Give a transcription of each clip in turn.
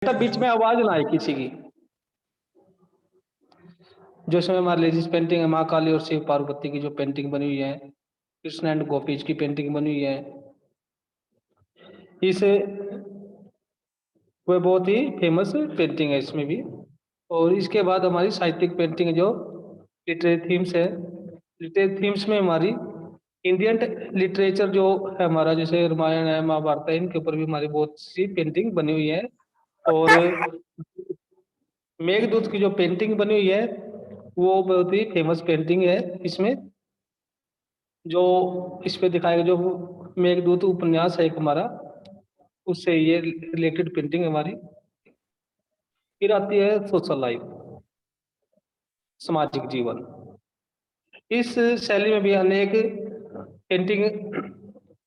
बेटा बीच में आवाज ना आए किसी की। जो इसमें हमारी लेडीज पेंटिंग है, माँ काली और शिव पार्वती की जो पेंटिंग बनी हुई है, कृष्ण एंड गोपीज की पेंटिंग बनी हुई है, इस वह बहुत ही फेमस पेंटिंग है इसमें भी। और इसके बाद हमारी साहित्यिक पेंटिंग जो लिटरेरी थीम्स है, लिटरेरी थीम्स में हमारी इंडियन लिटरेचर जो है हमारा, जैसे रामायण है, महाभारत है, इनके ऊपर भी हमारी बहुत सी पेंटिंग बनी हुई है। और मेघदूत की जो पेंटिंग बनी हुई है वो बहुत ही फेमस पेंटिंग है। इसमें जो इस पे दिखाएगा, जो मेघदूत उपन्यास है एक हमारा, उससे ये रिलेटेड पेंटिंग है हमारी। फिर आती है सोशल लाइफ, सामाजिक जीवन। इस शैली में भी अनेक पेंटिंग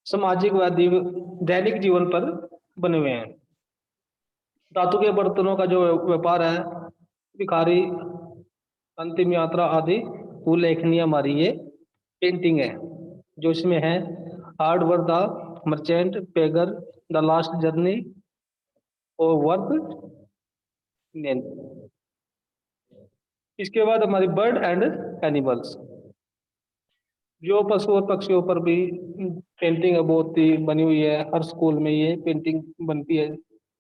सामाजिक व दैनिक जीवन पर बने हुए हैं। धातु के बर्तनों का जो व्यापार है, भिखारी, अंतिम यात्रा आदि उल्लेखनीय हमारी ये पेंटिंग है। जो इसमें है hard work, the merchant, beggar, the last journey और वर्थ नेन। इसके बाद हमारी बर्ड एंड एनिमल्स, जो पशु और पक्षियों पर भी पेंटिंग है बहुत ही बनी हुई है। हर स्कूल में ये पेंटिंग बनती है।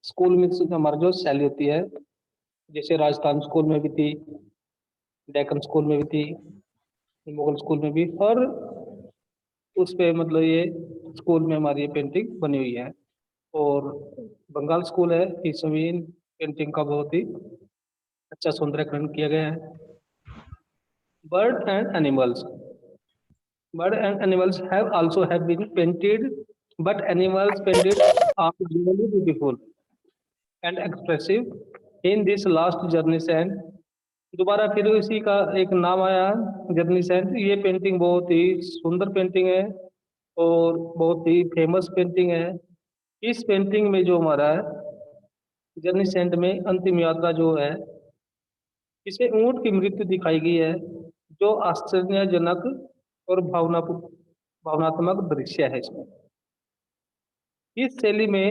स्कूल में हमारी जो शैली होती है, जैसे राजस्थान स्कूल में भी थी, डेक्कन स्कूल में भी थी, मुगल स्कूल में भी, और उस पे मतलब ये स्कूल में हमारी ये पेंटिंग बनी हुई है। और बंगाल स्कूल है, इसमें भी पेंटिंग का बहुत ही अच्छा सुंदरीकरण किया गया है। Bird and animals, bird and animals have been painted, but animals painted are really beautiful and expressive in this last journey sand। दोबारा फिर इसी का एक नाम आया, जर्नी सैंड। ये पेंटिंग बहुत ही सुंदर पेंटिंग है और बहुत ही फेमस पेंटिंग है। इस पेंटिंग में जो हमारा है जर्नी सैंड में अंतिम यात्रा जो है, इसे ऊंट की मृत्यु दिखाई गई है, जो आश्चर्यजनक और भावनात्मक दृश्य है इसमें। इस शैली में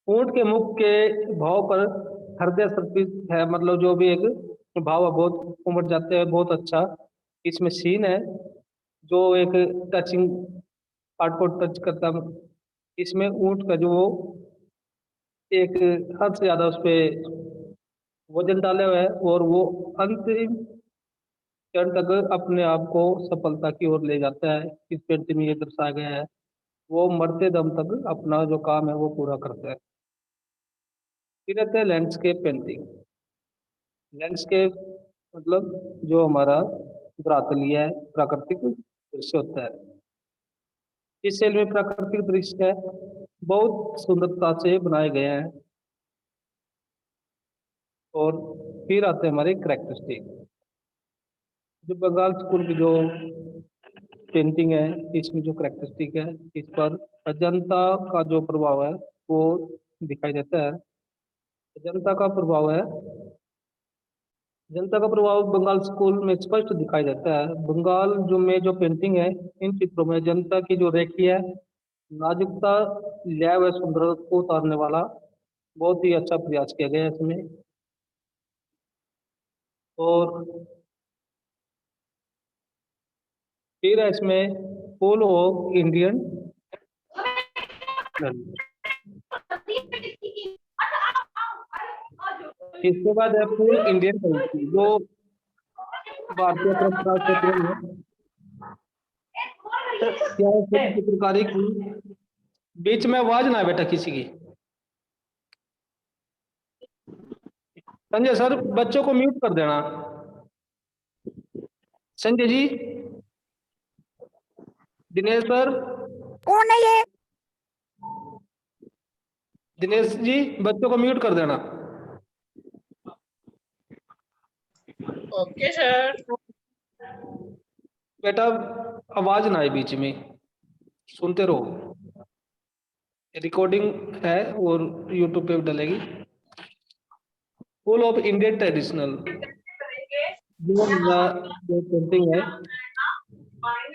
ऊंट के मुख के भाव पर हृदय समर्पित है, मतलब जो भी एक भाव है बहुत उमड़ जाते हैं। बहुत अच्छा इसमें सीन है, जो एक टचिंग पार्ट को टच करता। इसमें ऊंट का जो एक हद से ज्यादा उस पे वजन डाले हुए है, और वो अंतिम क्षण तक अपने आप को सफलता की ओर ले जाता है। इस पेंटिंग में ये दर्शाया गया है, वो मरते दम तक अपना जो काम है वो पूरा करता है। फिर रहता है लैंडस्केप पेंटिंग। लैंडस्केप मतलब जो हमारा धरातलीय है, प्राकृतिक दृश्य होता है। इस शैली में प्राकृतिक दृश्य है बहुत सुंदरता से बनाए गए हैं। और फिर आते हैं हमारे करेक्टरिस्टिक। जो बंगाल स्कूल की जो पेंटिंग है, इसमें जो करेक्टरिस्टिक है, इस पर अजंता का जो प्रभाव है वो दिखाई देता है। अजंता का प्रभाव है, जनता का प्रभाव बंगाल स्कूल में स्पष्ट दिखाई देता है। बंगाल जो में जो पेंटिंग है, इन चित्रों में जनता की जो रेखी है, नाजुकता, लय व सुंदरता को उतारने वाला बहुत ही अच्छा प्रयास किया गया है इसमें। और फिर है इसमें फुल ऑफ इंडियन, इसके बाद है फुल इंडियन कल्चर, जो भारतीय परंपरा से प्रेम है। क्या है फिल्म चित्रकारी की, बीच में आवाज ना है बेटा किसी की। संजय सर बच्चों को म्यूट कर देना। संजय जी, दिनेश सर, कौन है ये? दिनेश जी बच्चों को म्यूट कर देना। Okay sir. बेटा आवाज ना आए बीच में, सुनते रहो। रिकॉर्डिंग है और यूट्यूब पे भी डलेगी। फुल ऑफ इंडियन ट्रेडिशनल, जो मेरा जो पेंटिंग है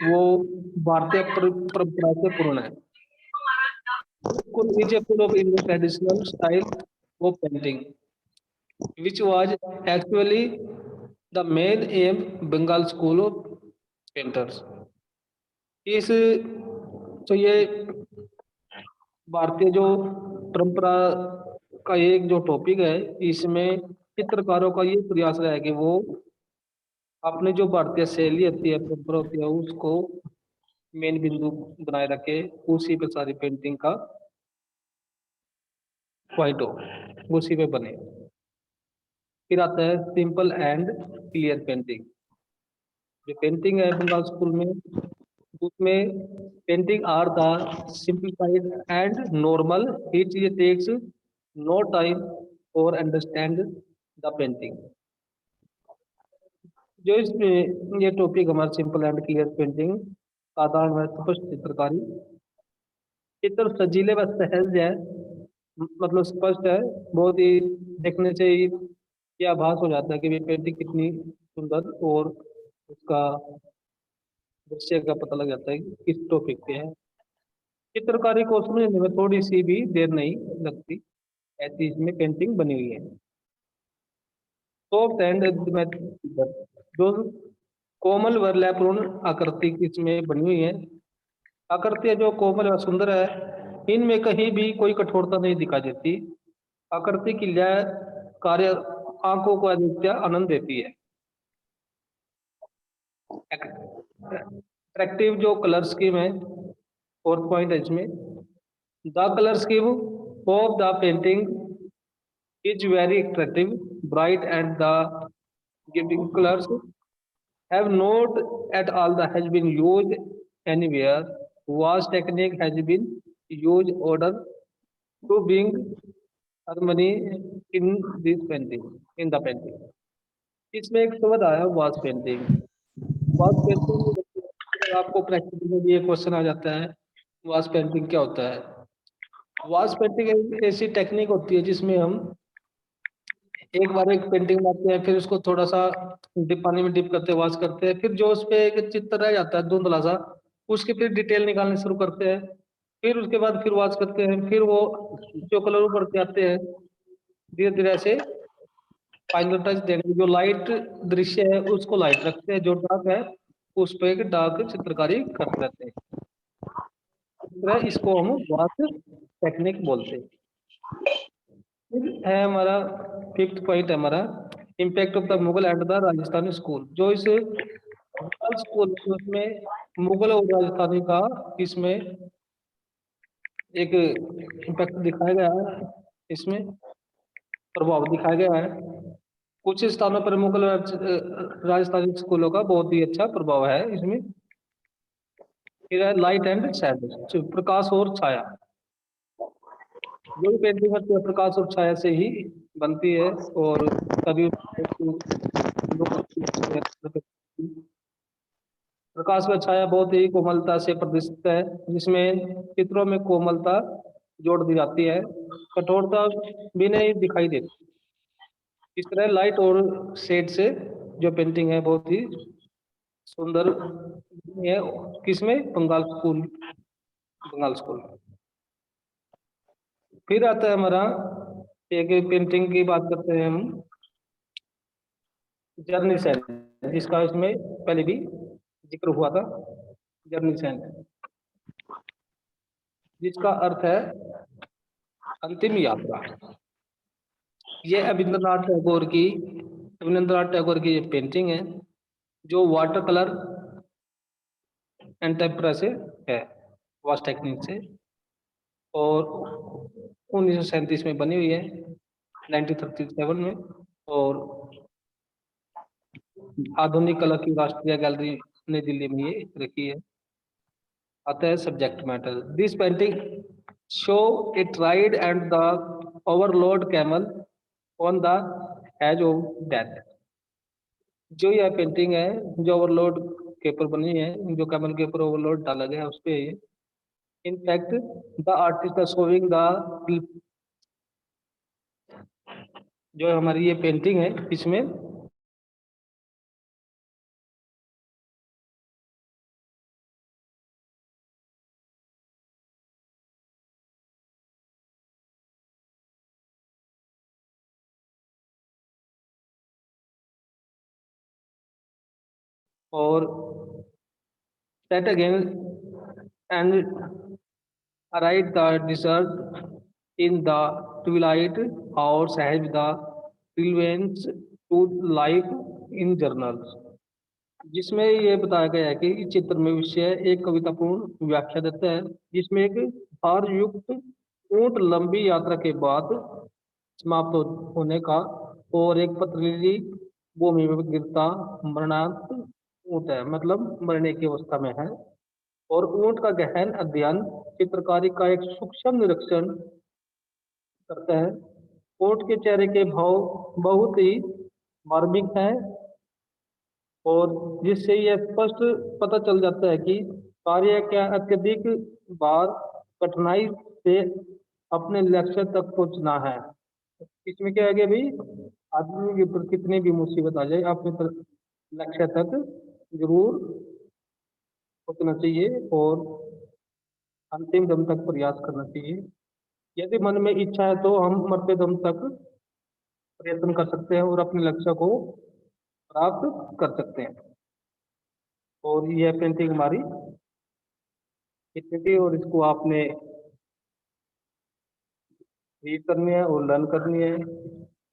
वो भारतीय परंपरा से पूर्ण है। School is a full of Indian traditional style of painting, which was actually the main aim Bengal School of Painters. इस तो ये भारतीय जो परंपरा का एक जो टॉपिक है, इसमें चित्रकारों का ये प्रयास रहा है कि वो अपनी जो भारतीय शैली होती है, परंपरा होती है, उसको मेन बिंदु बनाए रखे, उसी पे सारी पेंटिंग का पॉइंट हो, उसी पे बने। फिर आता है सिंपल एंड क्लियर पेंटिंग। जो पेंटिंग है बंगाल स्कूल में, उसमें painting are the simplified and normal, it ये टेक्स नो टाइम और अंडरस्टैंड द पेंटिंग। जो इसमें ये टॉपिक हमारा सिंपल एंड क्लियर पेंटिंग, साधारण व स्पष्ट चित्रकारी। चित्र सजीले व सहज है, मतलब स्पष्ट है, बहुत ही देखने से ही ये आभास हो जाता है कि ये पेंटिंग कितनी सुंदर, और उसका दृश्य का पता लग जाता है कि किस टॉपिक पे है। चित्रकारी को समझने में थोड़ी सी भी देर नहीं लगती, ऐसी इसमें पेंटिंग बनी हुई है। सॉफ्ट एंड जो कोमल व लयपूर्ण आकृति इसमें बनी हुई है। आकृतियां जो कोमल व सुंदर है, इनमें कहीं भी कोई कठोरता नहीं दिखाई देती। आकृति की लय कार्य आंखों को अधिकता आनंद देती है। अट्रैक्टिव जो कलर स्कीम है, फोर्थ पॉइंट है इसमें, the colour scheme of the painting is very attractive, bright, and the giving colors have not at all that has been used anywhere. Vast technique has been used order to bring harmony in this painting, in the painting. इसमें एक शब्द आया वास painting. वास painting आपको practical में भी एक क्वेश्चन आ जाता है, वास पेंटिंग क्या होता है। वास पेंटिंग एक ऐसी टेक्निक होती है जिसमें हम एक बार एक पेंटिंग बनाते हैं, फिर उसको थोड़ा सा डिप पानी में डिप करते हैं, वॉश करते हैं, फिर जो उस पे एक चित्र रह जाता है धुंधला सा, उसकी फिर डिटेल निकालने शुरू करते हैं, फिर उसके बाद फिर वॉश करते हैं, फिर वो जो कलर ऊपर के आते हैं, धीरे धीरे ऐसे फाइनल टच देने, जो लाइट दृश्य है उसको लाइट रखते हैं, जो डार्क है उस पे एक डार्क चित्रकारी करते रहते हैं। इस तरह इसको हम वॉश टेक्निक बोलते हैं। फिर है हमारा फिफ्थ पॉइंट है हमारा, impact of the Mughal and the Rajasthani school. जो इस मुगल स्कूल में मुगल और राजस्थानी का इसमें एक इम्पैक्ट दिखाया गया है, इसमें प्रभाव दिखाया गया है। कुछ स्थानों पर मुगल और राजस्थानी स्कूलों का बहुत ही अच्छा प्रभाव है इसमें। फिर है लाइट एंड शैडो, प्रकाश और छाया। जो भी पेंटिंग होती है प्रकाश और छाया से ही बनती है, और तभी प्रकाश व छाया बहुत ही कोमलता से प्रदर्शित है, जिसमें चित्रों में कोमलता जोड़ दी जाती है, कठोरता भी नहीं दिखाई देती। इस तरह लाइट और शेड से जो पेंटिंग है बहुत ही सुंदर है, किसमें, बंगाल स्कूल। फिर आता है हमारा एक पेंटिंग की बात करते हैं हम, जर्नी सेन, जिसका इसमें पहले भी जिक्र हुआ था। जर्नी सेन, जिसका अर्थ है अंतिम यात्रा। ये रविंद्रनाथ टैगोर की ये पेंटिंग है, जो वाटर कलर एंड टेम्परा से है, वाश टेक्निक से, और 1937 में बनी हुई है, 1937 में। और आधुनिक कला की राष्ट्रीय गैलरी नई दिल्ली में ये रखी है। आता है subject matter, this painting show it ride and the overload camel on the edge of death. जो यह पेंटिंग है, जो ओवरलोड के ऊपर बनी है, जो कैमल के ऊपर ओवरलोड डाला गया है उस पे ये। In fact the artist are showing the, जो हमारी ये पेंटिंग है इसमें और set again and write the desert in the twilight hours as the relevance to life in journals, जिसमें ये बताया गया है कि इस चित्र में विषय एक कवितापूर्ण व्याख्या देता है, जिसमें एक भार युक्त ऊंट लंबी यात्रा के बाद समाप्त होने का और एक पथरीली भूमि में गिरता मरणांत ऊंट है, मतलब मरने की अवस्था में है। और ऊंट का गहन अध्ययन चित्रकारी का एक सूक्ष्म निरीक्षण करता है। ऊंट के चेहरे के भाव बहुत ही मार्मिक हैं और जिससे यह स्पष्ट पता चल जाता है कि कार्य क्या अत्यधिक बार कठिनाई से अपने लक्ष्य तक पहुंचना है। इसमें क्या है कि भाई आदमी के ऊपर कितनी भी मुसीबत आ जाए अपने लक्ष्य तक जरूर पहुंचना चाहिए और अंतिम दम तक प्रयास करना चाहिए। यदि मन में इच्छा है तो हम मरते दम तक प्रयत्न कर सकते हैं और अपने लक्ष्य को प्राप्त कर सकते हैं। और यह पेंटिंग हमारी इतनी थी और इसको आपने रीड करनी है और लर्न करनी है,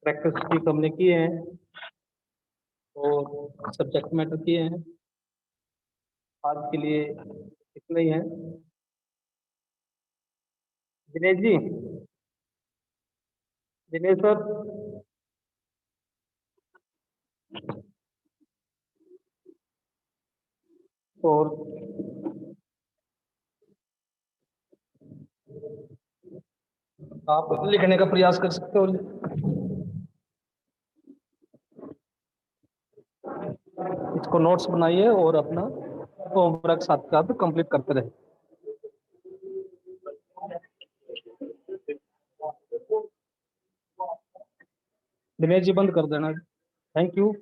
प्रैक्टिस भी हमने किए हैं और सब्जेक्ट मैटर किए हैं। आज के लिए इतना ही है। दिनेश जी, दिनेश सर, और आप लिखने का प्रयास कर सकते हो, इसको नोट्स बनाइए और अपना होमवर्क साथ साथ कंप्लीट करते रहे। दिनेश जी बंद कर देना। Thank you.